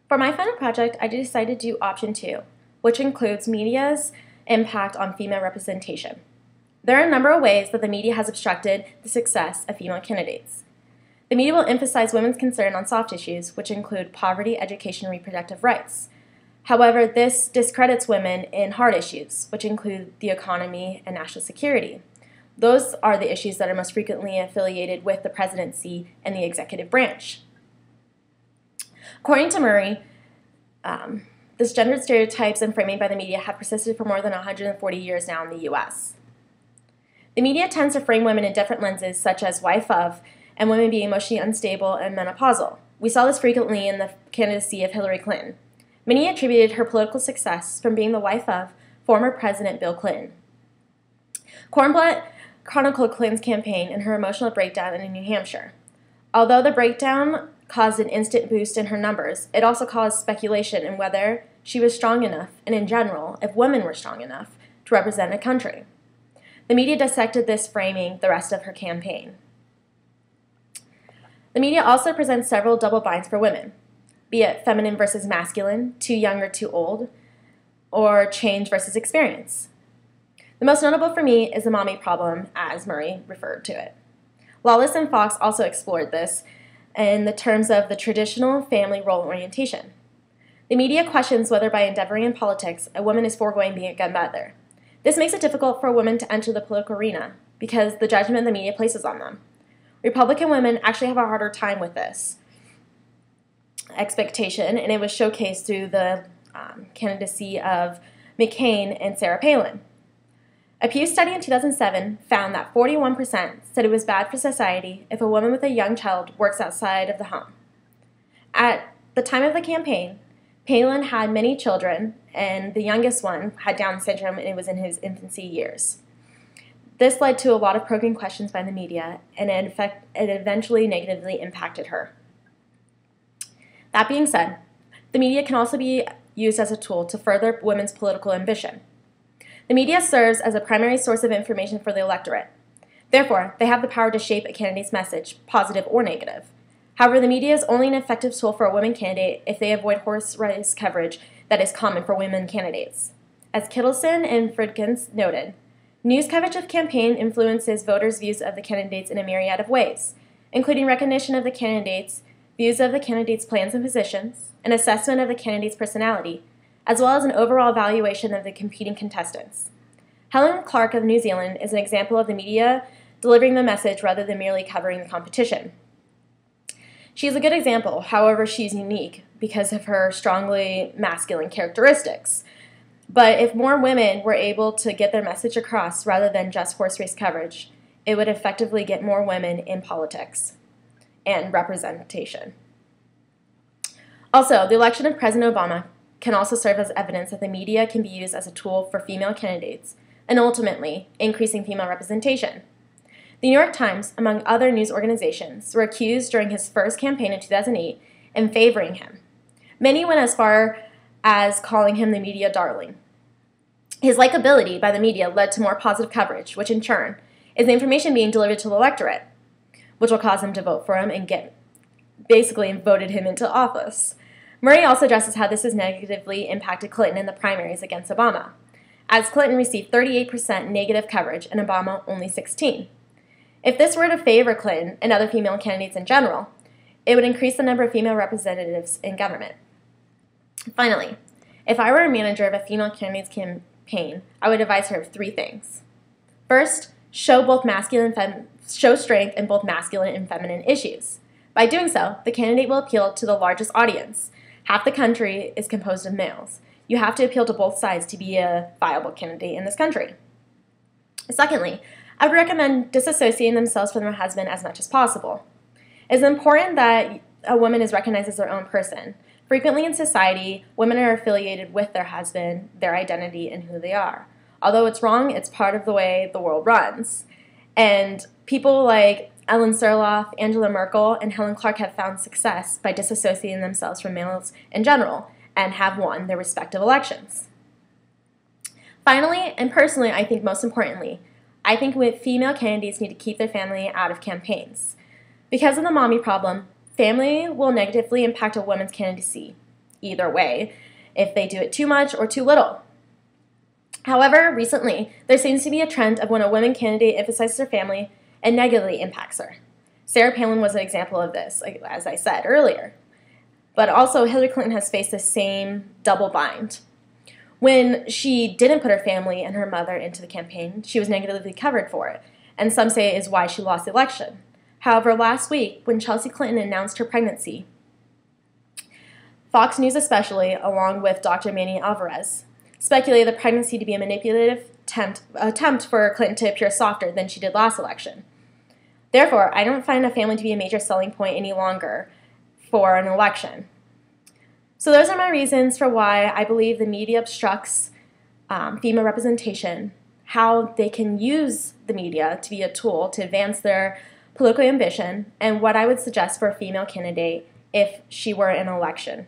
For my final project, I decided to do option 2, which includes media's impact on female representation. There are a number of ways that the media has obstructed the success of female candidates. The media will emphasize women's concern on soft issues, which include poverty, education, and reproductive rights. However, this discredits women in hard issues, which include the economy and national security. Those are the issues that are most frequently affiliated with the presidency and the executive branch. According to Murray, this gendered stereotypes and framing by the media have persisted for more than 140 years now in the U.S. The media tends to frame women in different lenses, such as wife of, and women being emotionally unstable and menopausal. We saw this frequently in the candidacy of Hillary Clinton. Many attributed her political success from being the wife of former President Bill Clinton. Kornblatt chronicled Clinton's campaign and her emotional breakdown in New Hampshire. Although the breakdown caused an instant boost in her numbers, it also caused speculation in whether she was strong enough, and in general, if women were strong enough, to represent a country. The media dissected this framing the rest of her campaign. The media also presents several double binds for women, be it feminine versus masculine, too young or too old, or change versus experience. The most notable for me is the mommy problem, as Murray referred to it. Lawless and Fox also explored this in the terms of the traditional family role orientation. The media questions whether by endeavoring in politics, a woman is foregoing being a good mother. This makes it difficult for women to enter the political arena because the judgment the media places on them. Republican women actually have a harder time with this expectation, and it was showcased through the candidacy of McCain and Sarah Palin. A Pew study in 2007 found that 41% said it was bad for society if a woman with a young child works outside of the home. At the time of the campaign, Palin had many children, and the youngest one had Down syndrome, and it was in his infancy years. This led to a lot of probing questions by the media, and it eventually negatively impacted her. That being said, the media can also be used as a tool to further women's political ambition. The media serves as a primary source of information for the electorate. Therefore, they have the power to shape a candidate's message, positive or negative. However, the media is only an effective tool for a women candidate if they avoid horse race coverage that is common for women candidates. As Kittleson and Fridkins noted, news coverage of campaign influences voters' views of the candidates in a myriad of ways, including recognition of the candidates, views of the candidates' plans and positions, an assessment of the candidate's personality, as well as an overall evaluation of the competing contestants. Helen Clark of New Zealand is an example of the media delivering the message rather than merely covering the competition. She is a good example, however, she is unique because of her strongly masculine characteristics. But if more women were able to get their message across rather than just horse race coverage, it would effectively get more women in politics and representation. Also, the election of President Obama can also serve as evidence that the media can be used as a tool for female candidates and ultimately increasing female representation. The New York Times, among other news organizations, were accused during his first campaign in 2008 in favoring him. Many went as far as calling him the media darling. His likability by the media led to more positive coverage, which in turn is the information being delivered to the electorate, which will cause them to vote for him and basically voted him into office. Murray also addresses how this has negatively impacted Clinton in the primaries against Obama, as Clinton received 38% negative coverage and Obama only 16%. If this were to favor Clinton and other female candidates in general, it would increase the number of female representatives in government. Finally, if I were a manager of a female candidate's campaign, I would advise her of 3 things. First, show strength in both masculine and feminine issues. By doing so, the candidate will appeal to the largest audience. Half the country is composed of males. You have to appeal to both sides to be a viable candidate in this country. Secondly, I would recommend disassociating themselves from their husband as much as possible. It is important that a woman is recognized as their own person. Frequently in society, women are affiliated with their husband, their identity, and who they are. Although it's wrong, it's part of the way the world runs. And people like Ellen Sirleaf, Angela Merkel, and Helen Clark have found success by disassociating themselves from males in general and have won their respective elections. Finally, and personally, I think most importantly, I think female candidates need to keep their family out of campaigns. Because of the mommy problem, family will negatively impact a woman's candidacy. either way, if they do it too much or too little. However, recently, there seems to be a trend of when a woman candidate emphasizes her family, it negatively impacts her. Sarah Palin was an example of this, as I said earlier. But also, Hillary Clinton has faced the same double bind. When she didn't put her family and her mother into the campaign, she was negatively covered for it, and some say it is why she lost the election. However, last week, when Chelsea Clinton announced her pregnancy, Fox News especially, along with Dr. Manny Alvarez, speculated the pregnancy to be a manipulative attempt for Clinton to appear softer than she did last election. Therefore, I don't find a family to be a major selling point any longer for an election. So those are my reasons for why I believe the media obstructs female representation, how they can use the media to be a tool to advance their political ambition, and what I would suggest for a female candidate if she were in an election.